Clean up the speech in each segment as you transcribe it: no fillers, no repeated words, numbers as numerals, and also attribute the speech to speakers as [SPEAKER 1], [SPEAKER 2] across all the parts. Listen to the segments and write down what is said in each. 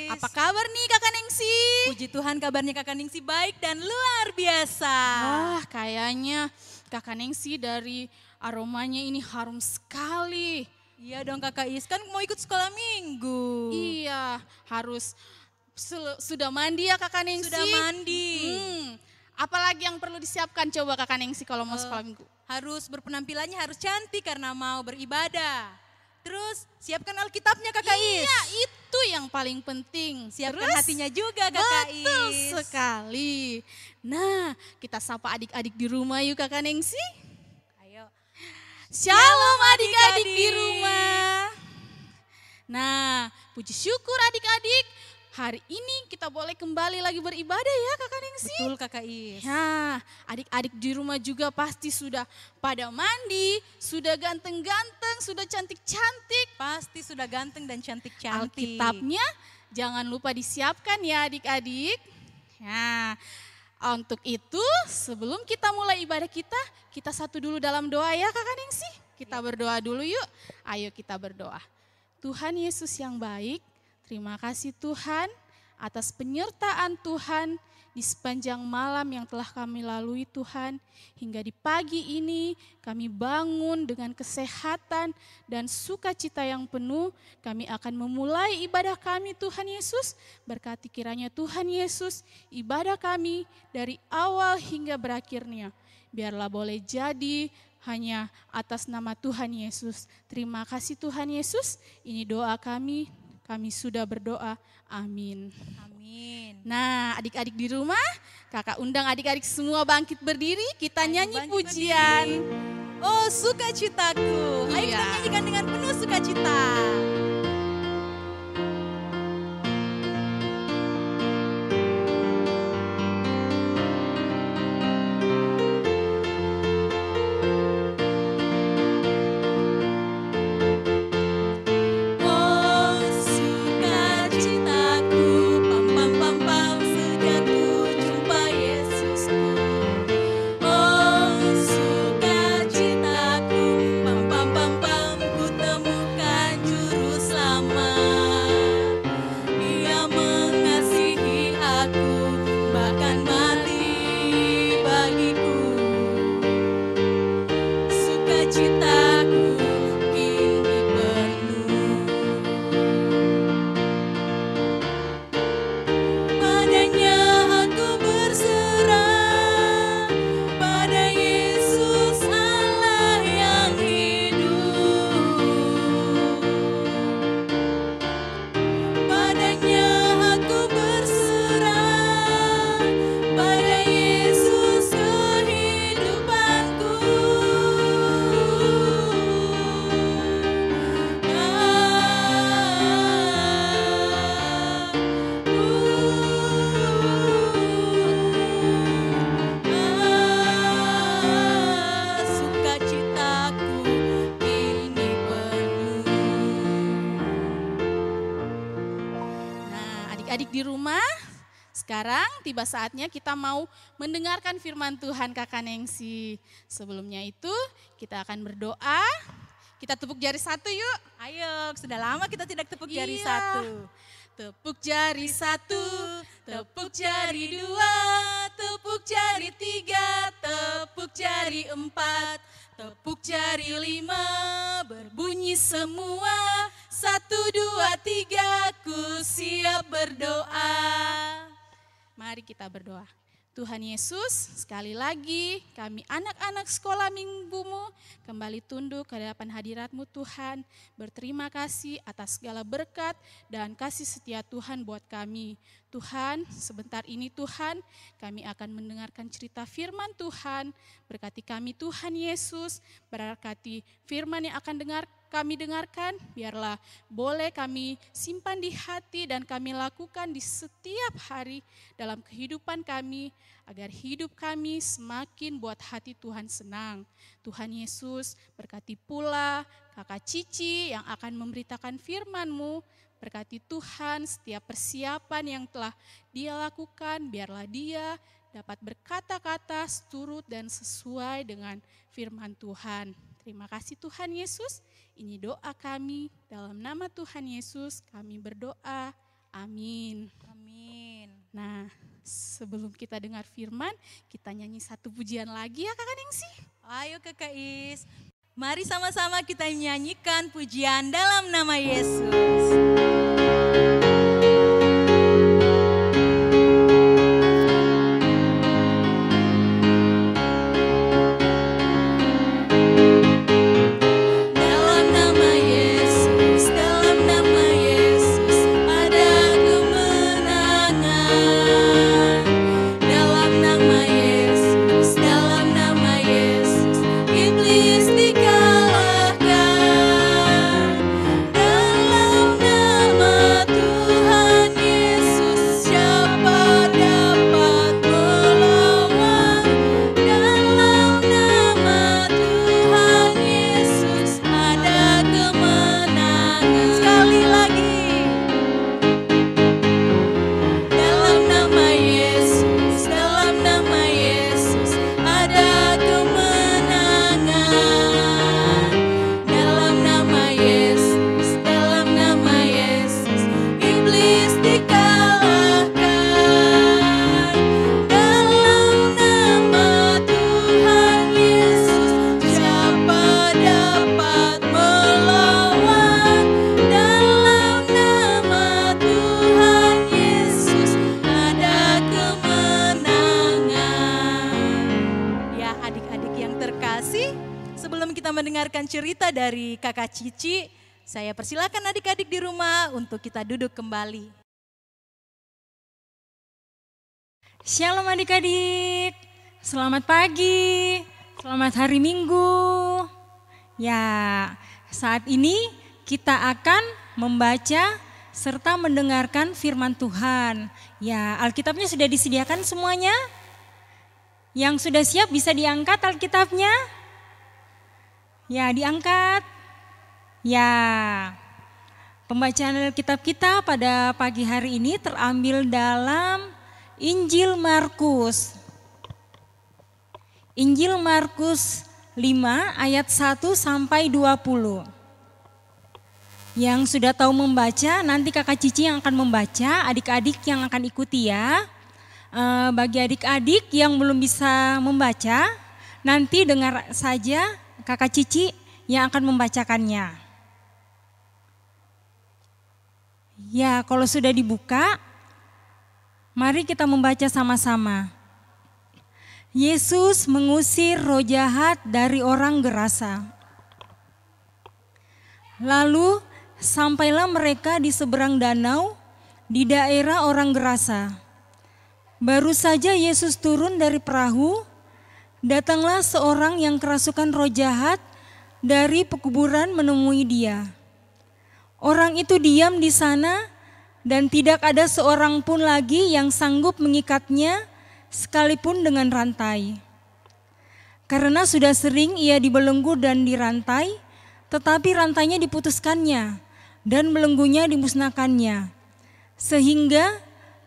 [SPEAKER 1] Apa kabar nih Kakak Nengsi?
[SPEAKER 2] Puji Tuhan kabarnya Kakak Ningsi baik dan luar biasa.
[SPEAKER 1] Kayaknya Kakak Nengsi dari aromanya ini harum sekali.
[SPEAKER 2] Iya dong Kakak Is, kan mau ikut sekolah minggu.
[SPEAKER 1] Iya, harus sudah mandi ya Kakak Nengsi?
[SPEAKER 2] Sudah mandi.
[SPEAKER 1] Apalagi yang perlu disiapkan coba Kakak Nengsi kalau mau sekolah minggu?
[SPEAKER 2] Harus berpenampilannya harus cantik karena mau beribadah. Terus siapkan Alkitabnya Kakak Is.
[SPEAKER 1] Iya, itu yang paling penting.
[SPEAKER 2] Siapkan hatinya juga Kakak Is.
[SPEAKER 1] Betul sekali. Nah, kita sapa adik-adik di rumah yuk Kakak Nengsi.
[SPEAKER 2] Ayo.
[SPEAKER 1] Shalom adik-adik di rumah. Nah, puji syukur adik-adik. Hari ini kita boleh kembali lagi beribadah ya Kakak Nengsi.
[SPEAKER 2] Betul Kakak Is.
[SPEAKER 1] Nah, adik-adik di rumah juga pasti sudah pada mandi, sudah ganteng-ganteng, sudah cantik-cantik.
[SPEAKER 2] Pasti sudah ganteng dan cantik-cantik.
[SPEAKER 1] Alkitabnya jangan lupa disiapkan ya adik-adik. Nah, untuk itu sebelum kita mulai ibadah kita satu dulu dalam doa ya Kakak Nengsi. Kita berdoa dulu yuk. Ayo kita berdoa. Tuhan Yesus yang baik, terima kasih Tuhan atas penyertaan Tuhan di sepanjang malam yang telah kami lalui Tuhan. Hingga di pagi ini kami bangun dengan kesehatan dan sukacita yang penuh. Kami akan memulai ibadah kami Tuhan Yesus. Berkati kiranya Tuhan Yesus ibadah kami dari awal hingga berakhirnya. Biarlah boleh jadi hanya atas nama Tuhan Yesus. Terima kasih Tuhan Yesus. Ini doa kami sudah berdoa. Amin.
[SPEAKER 2] Amin.
[SPEAKER 1] Nah, adik-adik di rumah, Kakak undang adik-adik semua bangkit berdiri, kita nyanyi
[SPEAKER 2] bangkit
[SPEAKER 1] pujian.
[SPEAKER 2] berdiri. Oh sukacitaku, ayo kita
[SPEAKER 1] Iya.
[SPEAKER 2] nyanyikan dengan penuh sukacita. Oh sukacitaku, pam pam pam pam, sejak ku jumpa Yesusku. Oh sukacitaku, pam pam pam pam, ku temukan juru selamat. Dia mengasihi aku, bahkan mati bagiku. Sukacitaku kini penuh. Padanya aku berserah, pada Yesus Allah yang hidup. Padanya aku berserah, pada Yesus kehidupanku. Sukacitaku kini penuh.
[SPEAKER 1] Nah, adik-adik di rumah, sekarang tiba saatnya kita mau mendengarkan firman Tuhan Kakak Nengsi. Sebelumnya itu kita akan berdoa. Kita tepuk jari satu yuk.
[SPEAKER 2] Ayo, sudah lama kita tidak tepuk jari
[SPEAKER 1] Iya.
[SPEAKER 2] satu.
[SPEAKER 1] Tepuk jari satu,
[SPEAKER 2] Tepuk jari dua, tepuk jari tiga, tepuk jari empat, tepuk jari lima, berbunyi semua. 1, 2, 3, ku siap berdoa.
[SPEAKER 1] mari kita berdoa. Tuhan Yesus, sekali lagi kami anak-anak sekolah minggumu kembali tunduk ke hadapan hadirat-Mu Tuhan. Berterima kasih atas segala berkat dan kasih setia Tuhan buat kami. Tuhan, sebentar ini Tuhan kami akan mendengarkan cerita firman Tuhan. Berkati kami Tuhan Yesus, berkati firman yang akan kami dengarkan, biarlah boleh kami simpan di hati dan kami lakukan di setiap hari dalam kehidupan kami, agar hidup kami semakin buat hati Tuhan senang. Tuhan Yesus berkati pula kakak Cici yang akan memberitakan firman-Mu. Berkati Tuhan setiap persiapan yang telah dia lakukan, biarlah dia dapat berkata-kata seturut dan sesuai dengan firman Tuhan. Terima kasih Tuhan Yesus, ini doa kami, dalam nama Tuhan Yesus kami berdoa, Amin.
[SPEAKER 2] Amin.
[SPEAKER 1] Nah, sebelum kita dengar firman, kita nyanyi satu pujian lagi ya Kakak Ningsih.
[SPEAKER 2] Ayo Kakak Is, mari sama-sama kita nyanyikan pujian dalam nama Yesus. Mendengarkan cerita dari Kakak Cici, saya persilakan adik-adik di rumah untuk kita duduk kembali.
[SPEAKER 3] Shalom adik-adik, selamat pagi, selamat hari Minggu. Ya, saat ini kita akan membaca serta mendengarkan firman Tuhan. Ya, Alkitabnya sudah disediakan semuanya? Yang sudah siap bisa diangkat Alkitabnya? Ya, diangkat. Ya, pembacaan Alkitab kita pada pagi hari ini terambil dalam Injil Markus. Injil Markus 5 ayat 1 sampai 20. Yang sudah tahu membaca, nanti Kakak Cici yang akan membaca, adik-adik yang akan ikuti ya. Bagi adik-adik yang belum bisa membaca, nanti dengar saja Kakak Cici yang akan membacakannya. Ya, kalau sudah dibuka, mari kita membaca sama-sama. Yesus mengusir roh jahat dari orang gerasa. Lalu sampailah mereka di seberang danau di daerah orang gerasa. Baru saja Yesus turun dari perahu, datanglah seorang yang kerasukan roh jahat dari pekuburan menemui dia. Orang itu diam di sana dan tidak ada seorang pun lagi yang sanggup mengikatnya sekalipun dengan rantai. Karena sudah sering ia dibelenggu dan dirantai, tetapi rantainya diputuskannya dan belenggunya dimusnahkannya. Sehingga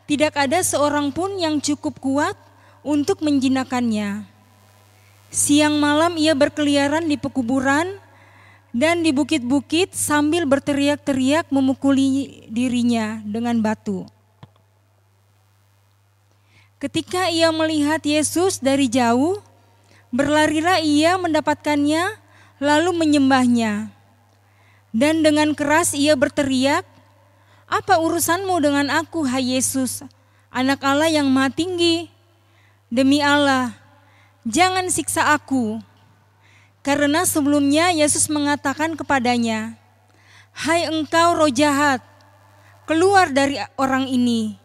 [SPEAKER 3] tidak ada seorang pun yang cukup kuat untuk menjinakkannya. Siang malam ia berkeliaran di pekuburan dan di bukit-bukit sambil berteriak-teriak memukuli dirinya dengan batu. Ketika ia melihat Yesus dari jauh, berlarilah ia mendapatkannya lalu menyembahnya. Dan dengan keras ia berteriak, "Apa urusanmu dengan aku, hai Yesus, Anak Allah yang Maha Tinggi? Demi Allah, jangan siksa aku." Karena sebelumnya Yesus mengatakan kepadanya, "Hai engkau roh jahat, keluar dari orang ini."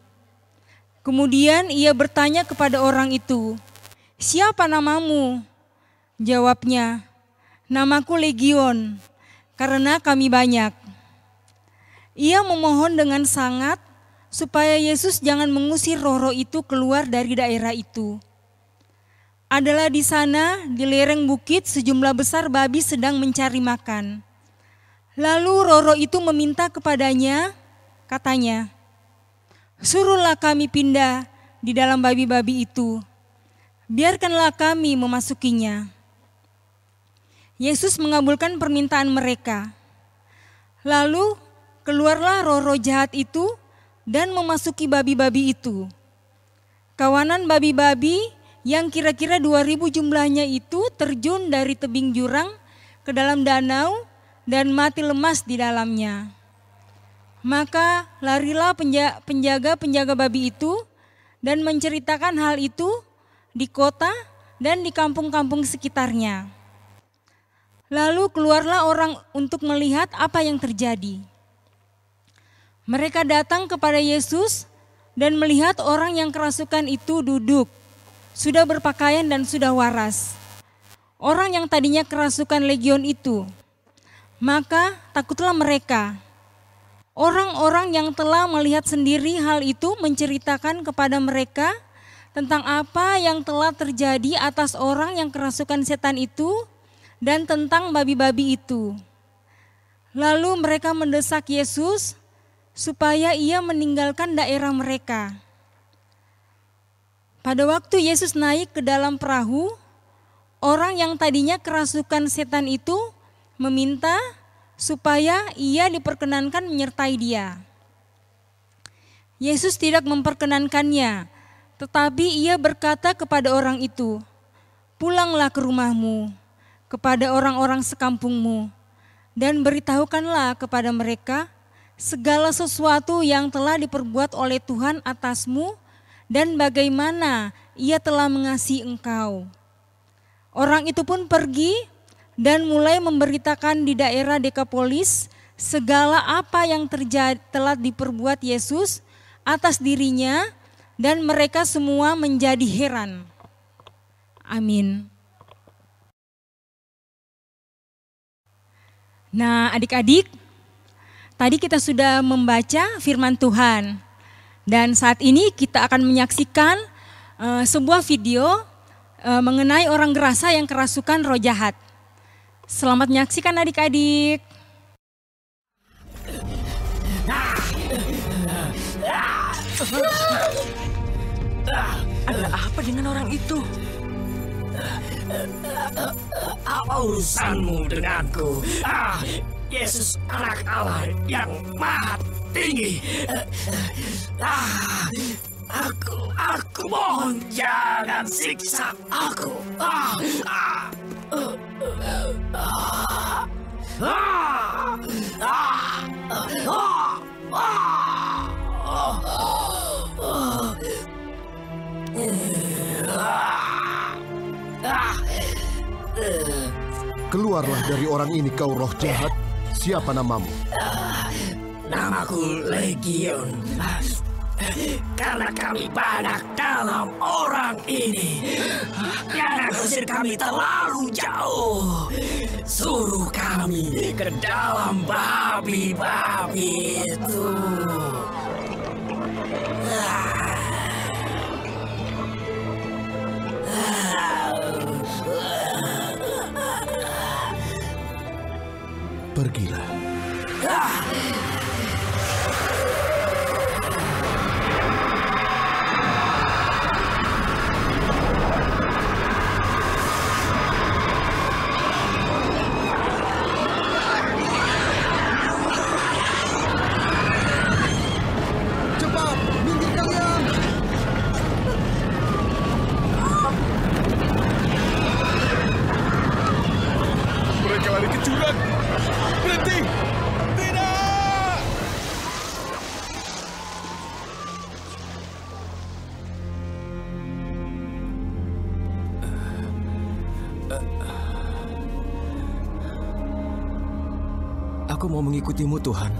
[SPEAKER 3] Kemudian ia bertanya kepada orang itu, "Siapa namamu?" Jawabnya, "Namaku Legion, karena kami banyak." Ia memohon dengan sangat supaya Yesus jangan mengusir roh-roh itu keluar dari daerah itu. Adalah di sana di lereng bukit sejumlah besar babi sedang mencari makan. Lalu roh-roh itu meminta kepadanya, katanya, "Suruhlah kami pindah di dalam babi-babi itu. Biarkanlah kami memasukinya." Yesus mengabulkan permintaan mereka. Lalu keluarlah roh-roh jahat itu dan memasuki babi-babi itu. Kawanan babi-babi yang kira-kira 2.000 jumlahnya itu terjun dari tebing jurang ke dalam danau dan mati lemas di dalamnya. Maka larilah penjaga-penjaga babi itu dan menceritakan hal itu di kota dan di kampung-kampung sekitarnya. Lalu keluarlah orang untuk melihat apa yang terjadi. Mereka datang kepada Yesus dan melihat orang yang kerasukan itu duduk, sudah berpakaian dan sudah waras. Orang yang tadinya kerasukan legion itu. Maka takutlah mereka. Orang-orang yang telah melihat sendiri hal itu menceritakan kepada mereka tentang apa yang telah terjadi atas orang yang kerasukan setan itu dan tentang babi-babi itu. Lalu mereka mendesak Yesus supaya ia meninggalkan daerah mereka. Pada waktu Yesus naik ke dalam perahu, orang yang tadinya kerasukan setan itu meminta supaya ia diperkenankan menyertai dia. Yesus tidak memperkenankannya, tetapi ia berkata kepada orang itu, "Pulanglah ke rumahmu, kepada orang-orang sekampungmu, dan beritahukanlah kepada mereka segala sesuatu yang telah diperbuat oleh Tuhan atasmu dan bagaimana ia telah mengasihi engkau." Orang itu pun pergi dan mulai memberitakan di daerah Dekapolis segala apa yang telah diperbuat Yesus atas dirinya, dan mereka semua menjadi heran. Amin. Nah, adik-adik, tadi kita sudah membaca firman Tuhan, dan saat ini kita akan menyaksikan sebuah video mengenai orang gerasa yang kerasukan roh jahat. Selamat menyaksikan adik-adik.
[SPEAKER 4] Ada apa dengan orang itu?
[SPEAKER 5] Apa urusanmu denganku? Yesus anak Allah yang maha tinggi. Aku mohon jangan siksa aku.
[SPEAKER 6] Keluarlah dari orang ini kau roh jahat. Siapa namamu?
[SPEAKER 5] Namaku Legion. Karena kami banyak dalam orang ini. Jangan usir kami terlalu jauh. Suruh kami ke dalam babi-babi itu.
[SPEAKER 6] Pergilah.
[SPEAKER 7] Cepat, minggir kalian!
[SPEAKER 8] Mereka lari ke jurang. Berhenti! Tidak!
[SPEAKER 4] Aku mau mengikutimu, Tuhan.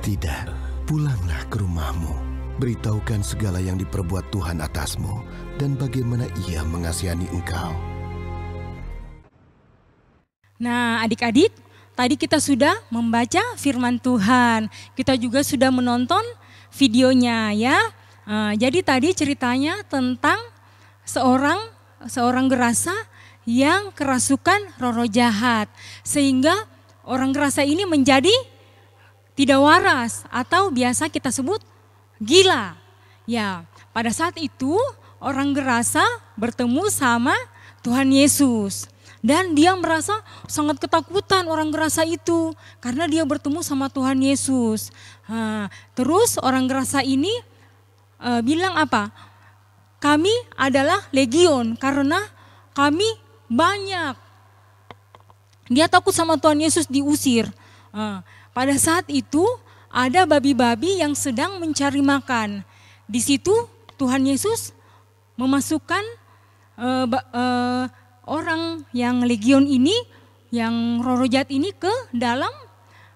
[SPEAKER 6] Tidak, pulanglah ke rumahmu. Beritahukan segala yang diperbuat Tuhan atasmu dan bagaimana ia mengasihani engkau.
[SPEAKER 3] Nah, adik-adik, tadi kita sudah membaca firman Tuhan. Kita juga sudah menonton videonya ya. Jadi tadi ceritanya tentang seorang gerasa yang kerasukan roh jahat. Sehingga orang gerasa ini menjadi tidak waras atau biasa kita sebut gila. Ya, pada saat itu orang gerasa bertemu sama Tuhan Yesus. Dan dia merasa sangat ketakutan orang gerasa itu karena dia bertemu sama Tuhan Yesus. Terus orang gerasa ini bilang apa? Kami adalah legion karena kami banyak. Dia takut sama Tuhan Yesus diusir. Pada saat itu ada babi-babi yang sedang mencari makan. Di situ Tuhan Yesus memasukkan orang yang legion ini, yang roh jahat ini ke dalam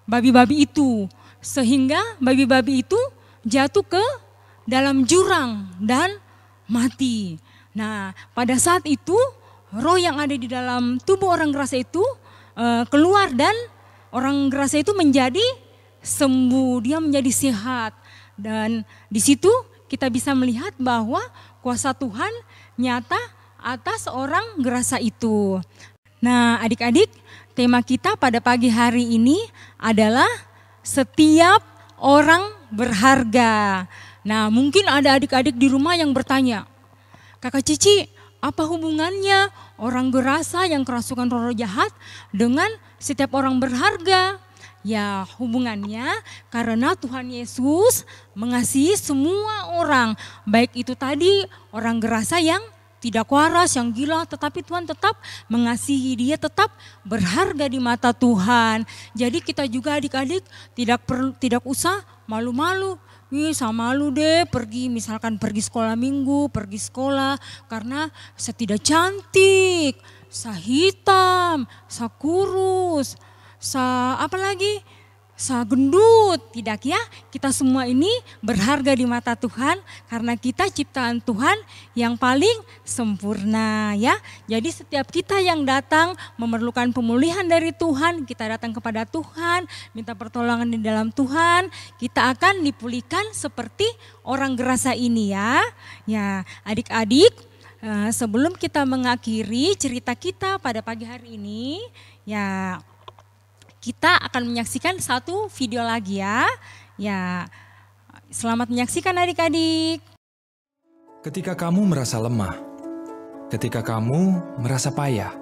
[SPEAKER 3] babi-babi itu. Sehingga babi-babi itu jatuh ke dalam jurang dan mati. Nah, pada saat itu roh yang ada di dalam tubuh orang gerasa itu keluar dan orang gerasa itu menjadi sembuh, dia menjadi sehat. Dan di situ kita bisa melihat bahwa kuasa Tuhan nyata atas orang gerasa itu. Nah, adik-adik, tema kita pada pagi hari ini adalah setiap orang berharga. Nah, mungkin ada adik-adik di rumah yang bertanya, Kakak Cici, apa hubungannya orang gerasa yang kerasukan roh jahat dengan setiap orang berharga? Ya, hubungannya karena Tuhan Yesus mengasihi semua orang. Baik itu tadi orang gerasa yang tidak waras, yang gila, tetapi Tuhan tetap mengasihi, dia tetap berharga di mata Tuhan. Jadi kita juga adik-adik tidak usah malu-malu. Sama malu deh misalkan pergi sekolah minggu, pergi sekolah karena saya tidak cantik, saya hitam, saya kurus, saya gendut. Tidak ya, kita semua ini berharga di mata Tuhan karena kita ciptaan Tuhan yang paling sempurna ya. Jadi setiap kita yang datang memerlukan pemulihan dari Tuhan, kita datang kepada Tuhan, minta pertolongan di dalam Tuhan, kita akan dipulihkan seperti orang gerasa ini ya. Ya, adik-adik, sebelum kita mengakhiri cerita kita pada pagi hari ini, ya kita akan menyaksikan satu video lagi ya. Ya, selamat menyaksikan adik-adik.
[SPEAKER 9] Ketika kamu merasa lemah, ketika kamu merasa payah,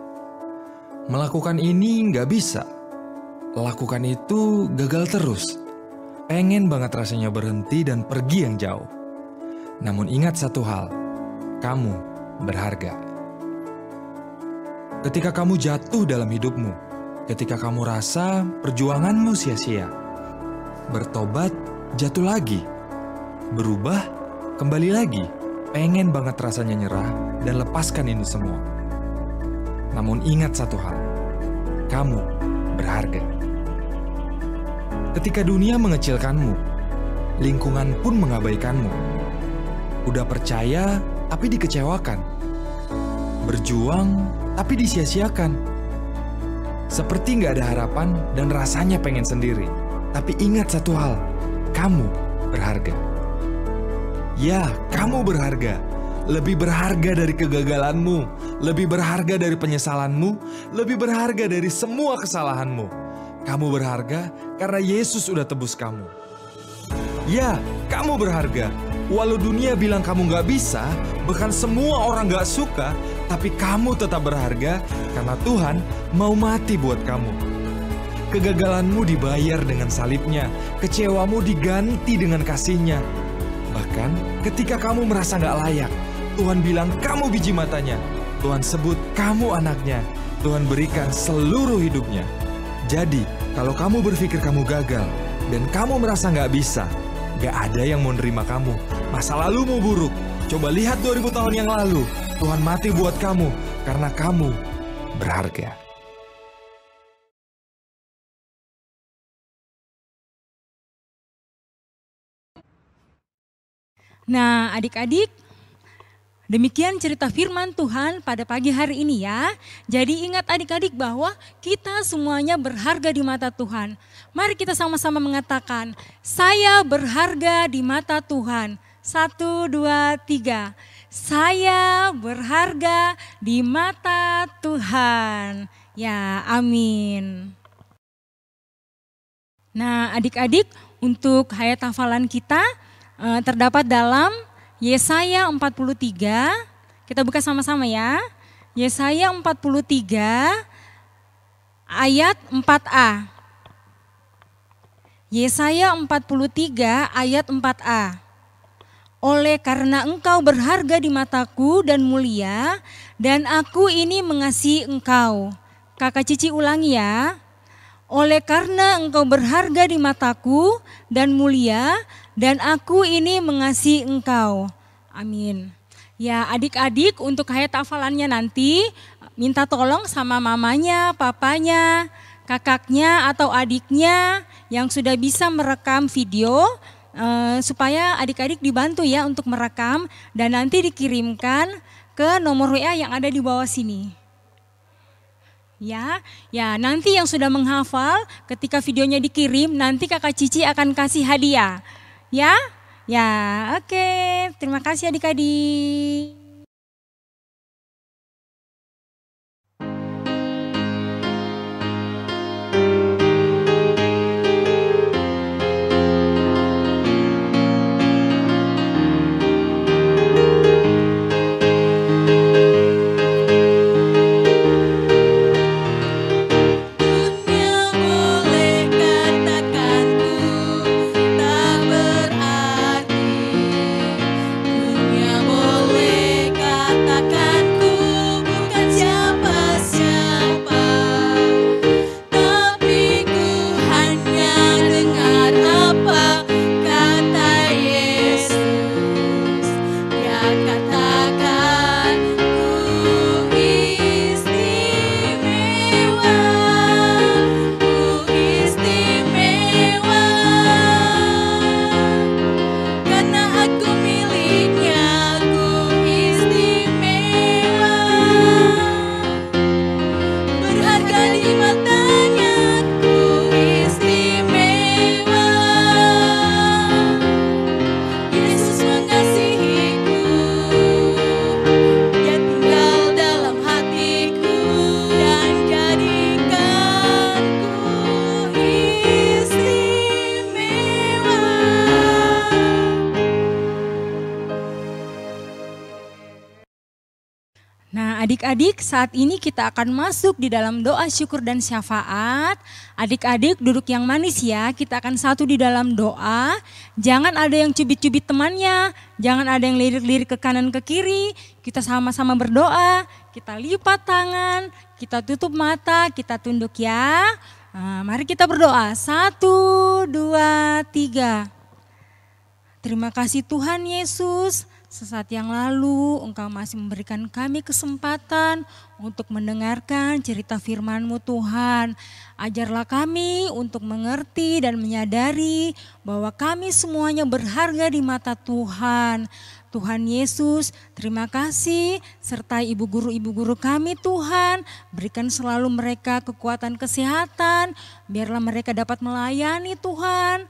[SPEAKER 9] melakukan ini nggak bisa, lakukan itu gagal terus, pengen banget rasanya berhenti dan pergi yang jauh. Namun ingat satu hal, kamu berharga. Ketika kamu jatuh dalam hidupmu, ketika kamu rasa perjuanganmu sia-sia, bertobat, jatuh lagi, berubah, kembali lagi, pengen banget rasanya nyerah dan lepaskan ini semua. Namun ingat satu hal, kamu berharga. Ketika dunia mengecilkanmu, lingkungan pun mengabaikanmu, udah percaya tapi dikecewakan, berjuang tapi disia-siakan, seperti nggak ada harapan dan rasanya pengen sendiri. Tapi ingat satu hal, kamu berharga. Ya, kamu berharga. Lebih berharga dari kegagalanmu, lebih berharga dari penyesalanmu, lebih berharga dari semua kesalahanmu. Kamu berharga karena Yesus udah tebus kamu. Ya, kamu berharga. Walau dunia bilang kamu gak bisa, bahkan semua orang gak suka, tapi kamu tetap berharga karena Tuhan mau mati buat kamu. Kegagalanmu dibayar dengan salibnya, kecewamu diganti dengan kasihnya. Bahkan ketika kamu merasa gak layak, Tuhan bilang kamu biji matanya. Tuhan sebut kamu anaknya. Tuhan berikan seluruh hidupnya. Jadi, kalau kamu berpikir kamu gagal dan kamu merasa gak bisa, gak ada yang mau nerima kamu. Masa lalumu buruk. Coba lihat 2000 tahun yang lalu. Tuhan mati buat kamu karena kamu berharga.
[SPEAKER 3] Nah, adik-adik, demikian cerita firman Tuhan pada pagi hari ini ya. Jadi ingat adik-adik bahwa kita semuanya berharga di mata Tuhan. Mari kita sama-sama mengatakan, saya berharga di mata Tuhan. 1, 2, 3. Saya berharga di mata Tuhan. Ya, amin. Nah, adik-adik, untuk hayat hafalan kita terdapat dalam Yesaya 43. Kita buka sama-sama ya. Yesaya 43 ayat 4a. Yesaya 43 ayat 4a. Oleh karena engkau berharga di mataku dan mulia, dan aku ini mengasihi engkau. Kakak Cici ulangi ya. Oleh karena engkau berharga di mataku dan mulia, dan aku ini mengasihi engkau. Amin. Ya adik-adik untuk ayat hafalannya nanti minta tolong sama mamanya, papanya, kakaknya atau adiknya yang sudah bisa merekam video supaya adik-adik dibantu ya untuk merekam dan nanti dikirimkan ke nomor WA yang ada di bawah sini. Ya nanti yang sudah menghafal ketika videonya dikirim nanti kakak Cici akan kasih hadiah. Ya, oke. Terima kasih adik-adik. Adik-adik, saat ini kita akan masuk di dalam doa syukur dan syafaat. Adik-adik duduk yang manis ya, kita akan satu di dalam doa. Jangan ada yang cubit-cubit temannya, jangan ada yang lirik-lirik ke kanan ke kiri. Kita sama-sama berdoa, kita lipat tangan, kita tutup mata, kita tunduk ya. Nah, mari kita berdoa, 1, 2, 3. Terima kasih Tuhan Yesus. Sesaat yang lalu Engkau masih memberikan kami kesempatan untuk mendengarkan cerita firman-Mu Tuhan. Ajarlah kami untuk mengerti dan menyadari bahwa kami semuanya berharga di mata Tuhan. Tuhan Yesus, terima kasih sertai ibu guru kami Tuhan. Berikan selalu mereka kekuatan kesehatan, biarlah mereka dapat melayani Tuhan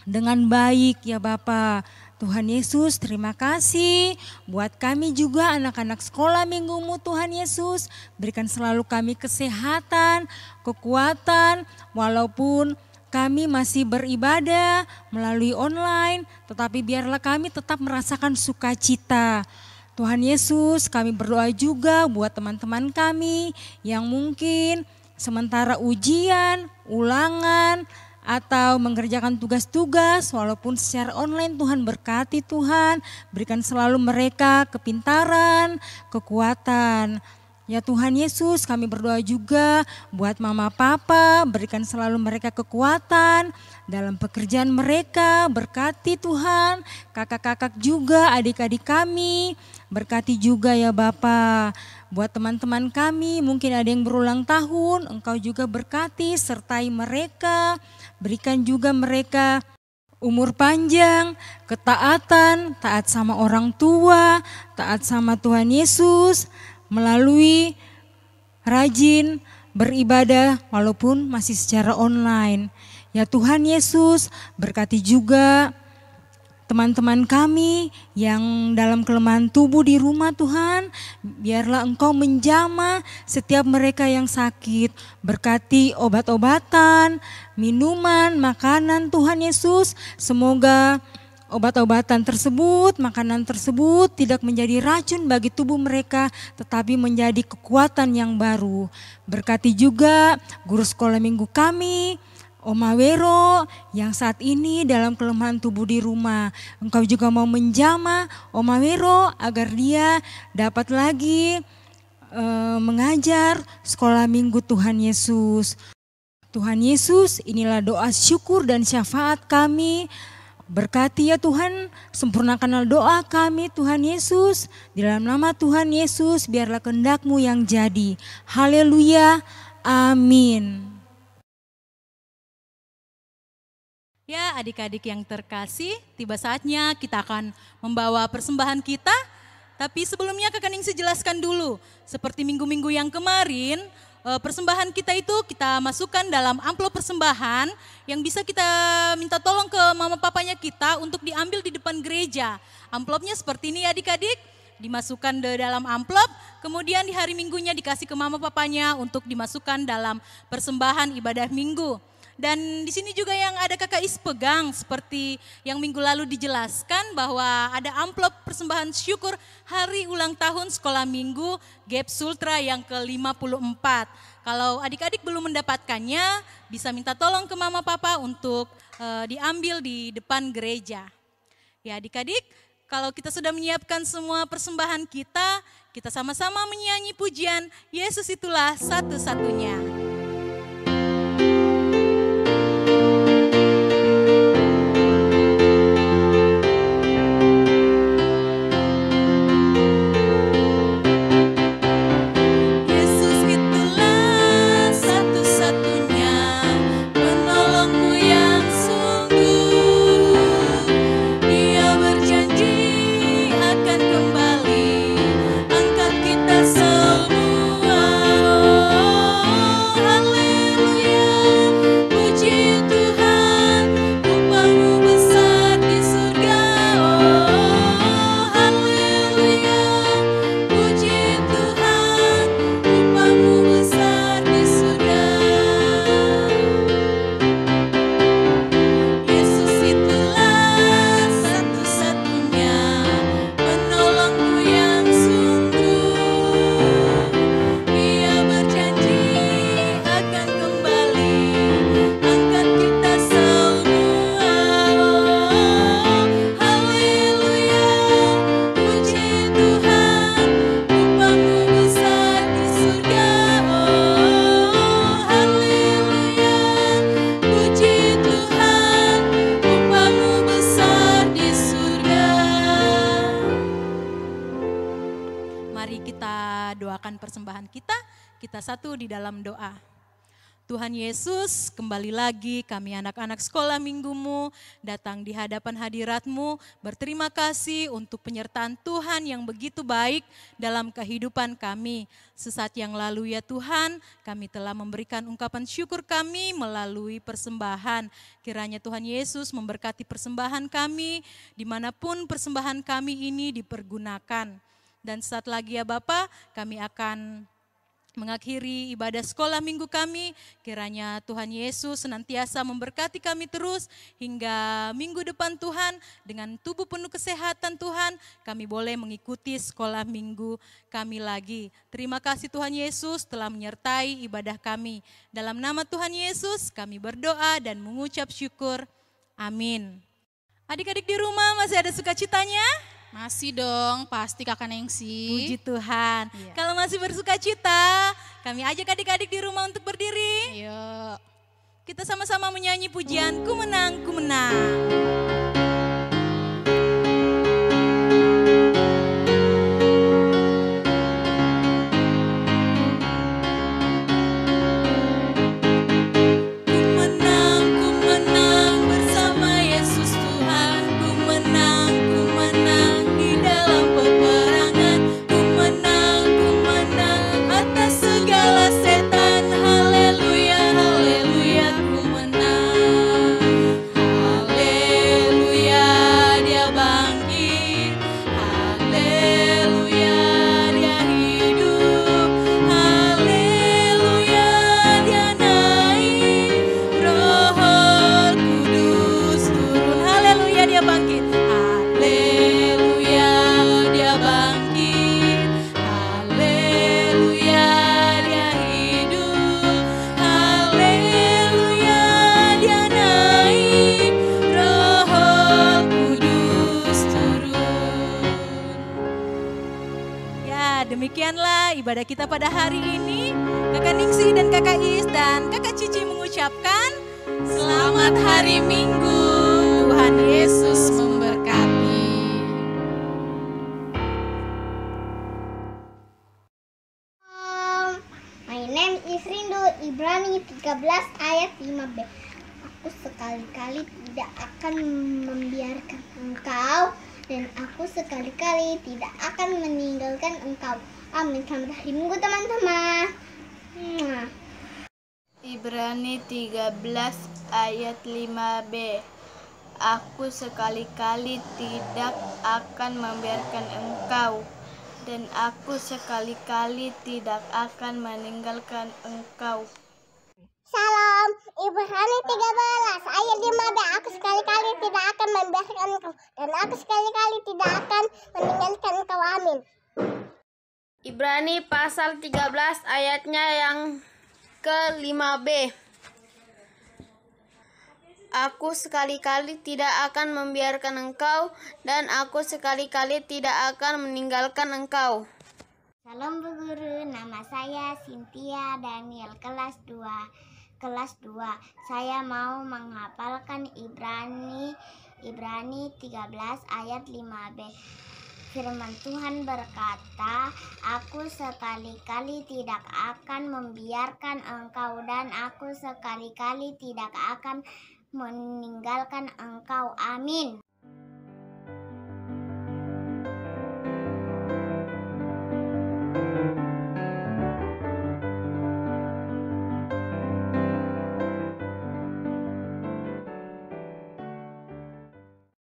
[SPEAKER 3] dengan baik ya Bapa. Tuhan Yesus, terima kasih buat kami juga anak-anak sekolah minggumu Tuhan Yesus. Berikan selalu kami kesehatan, kekuatan, walaupun kami masih beribadah melalui online, tetapi biarlah kami tetap merasakan sukacita. Tuhan Yesus, kami berdoa juga buat teman-teman kami yang mungkin sementara ujian, ulangan, atau mengerjakan tugas-tugas walaupun secara online. Tuhan berkati Tuhan, berikan selalu mereka kepintaran, kekuatan. Ya Tuhan Yesus, kami berdoa juga buat mama papa, berikan selalu mereka kekuatan dalam pekerjaan mereka, berkati Tuhan. Kakak-kakak juga, adik-adik kami, berkati juga ya Bapa. Buat teman-teman kami, mungkin ada yang berulang tahun, Engkau juga berkati, sertai mereka. Berikan juga mereka umur panjang, ketaatan, taat sama orang tua, taat sama Tuhan Yesus, melalui rajin beribadah walaupun masih secara online. Ya Tuhan Yesus, berkati juga teman-teman kami yang dalam kelemahan tubuh di rumah Tuhan, biarlah Engkau menjamah setiap mereka yang sakit. Berkati obat-obatan, minuman, makanan Tuhan Yesus, semoga obat-obatan tersebut, makanan tersebut tidak menjadi racun bagi tubuh mereka, tetapi menjadi kekuatan yang baru. Berkati juga guru sekolah minggu kami, Oma Wero, yang saat ini dalam kelemahan tubuh di rumah. Engkau juga mau menjamah Oma Wero agar dia dapat lagi mengajar sekolah minggu Tuhan Yesus. Tuhan Yesus, inilah doa syukur dan syafaat kami. Berkati ya Tuhan, sempurnakanlah doa kami Tuhan Yesus. Di dalam nama Tuhan Yesus, biarlah kehendak-Mu yang jadi. Haleluya, amin.
[SPEAKER 2] Ya adik-adik yang terkasih, tiba saatnya kita akan membawa persembahan kita. Tapi sebelumnya Kakak Ningsih jelaskan dulu, seperti minggu-minggu yang kemarin, persembahan kita itu kita masukkan dalam amplop persembahan yang bisa kita minta tolong ke mama papanya kita untuk diambil di depan gereja. Amplopnya seperti ini adik-adik, dimasukkan ke dalam amplop, kemudian di hari minggunya dikasih ke mama papanya untuk dimasukkan dalam persembahan ibadah minggu. Dan di sini juga yang ada Kakak Is pegang seperti yang minggu lalu dijelaskan bahwa ada amplop persembahan syukur hari ulang tahun sekolah minggu GEP Sultra yang ke-54. Kalau adik-adik belum mendapatkannya bisa minta tolong ke mama papa untuk diambil di depan gereja. Ya adik-adik, kalau kita sudah menyiapkan semua persembahan kita, kita sama-sama menyanyi pujian Yesus itulah satu-satunya. Kita satu di dalam doa. Tuhan Yesus, kembali lagi kami anak-anak sekolah minggumu datang di hadapan hadirat-Mu, berterima kasih untuk penyertaan Tuhan yang begitu baik dalam kehidupan kami. Sesaat yang lalu ya Tuhan, kami telah memberikan ungkapan syukur kami melalui persembahan. Kiranya Tuhan Yesus memberkati persembahan kami, dimanapun persembahan kami ini dipergunakan. Dan saat lagi ya Bapa, kami akan mengakhiri ibadah sekolah minggu kami. Kiranya Tuhan Yesus senantiasa memberkati kami terus hingga minggu depan Tuhan. Dengan tubuh penuh kesehatan Tuhan, kami boleh mengikuti sekolah minggu kami lagi. Terima kasih Tuhan Yesus telah menyertai ibadah kami. Dalam nama Tuhan Yesus kami berdoa dan mengucap syukur. Amin. Adik-adik di rumah masih ada sukacitanya?
[SPEAKER 1] Masih dong, pasti Kakak Ningsih.
[SPEAKER 2] Puji Tuhan.
[SPEAKER 1] Iya.
[SPEAKER 2] Kalau masih bersukacita, kami ajak adik-adik di rumah untuk berdiri.
[SPEAKER 1] Ayo.
[SPEAKER 2] Kita sama-sama menyanyi pujian Ku Menang, Ku Menang. Dia bangkit. Demikianlah ibadah kita pada hari ini. Kakak Ningsih dan Kakak Is dan Kakak Cici mengucapkan
[SPEAKER 1] Selamat Hari Minggu. Tuhan Yesus memberkati.
[SPEAKER 10] My name is Rindu, Ibrani 13 ayat 5b. Aku sekali-kali tidak akan membiarkan engkau, dan aku sekali-kali tidak akan meninggalkan engkau. Amin. Selamat hari Minggu teman-teman.
[SPEAKER 11] Ibrani 13 ayat 5b. Aku sekali-kali tidak akan membiarkan engkau, dan aku sekali-kali tidak akan meninggalkan engkau.
[SPEAKER 10] Salam, Ibrani 13 ayat 5b. Aku sekali-kali tidak akan membiarkan engkau, dan aku sekali-kali tidak akan meninggalkan engkau. Amin.
[SPEAKER 11] Ibrani pasal 13 ayatnya yang ke-5b. Aku sekali-kali tidak akan membiarkan engkau, dan aku sekali-kali tidak akan meninggalkan engkau.
[SPEAKER 10] Salam Bu Guru, nama saya Cynthia Daniel, kelas 2. Saya mau menghafalkan Ibrani 13 ayat 5b. Firman Tuhan berkata, aku sekali-kali tidak akan membiarkan engkau, dan aku sekali-kali tidak akan meninggalkan engkau. Amin.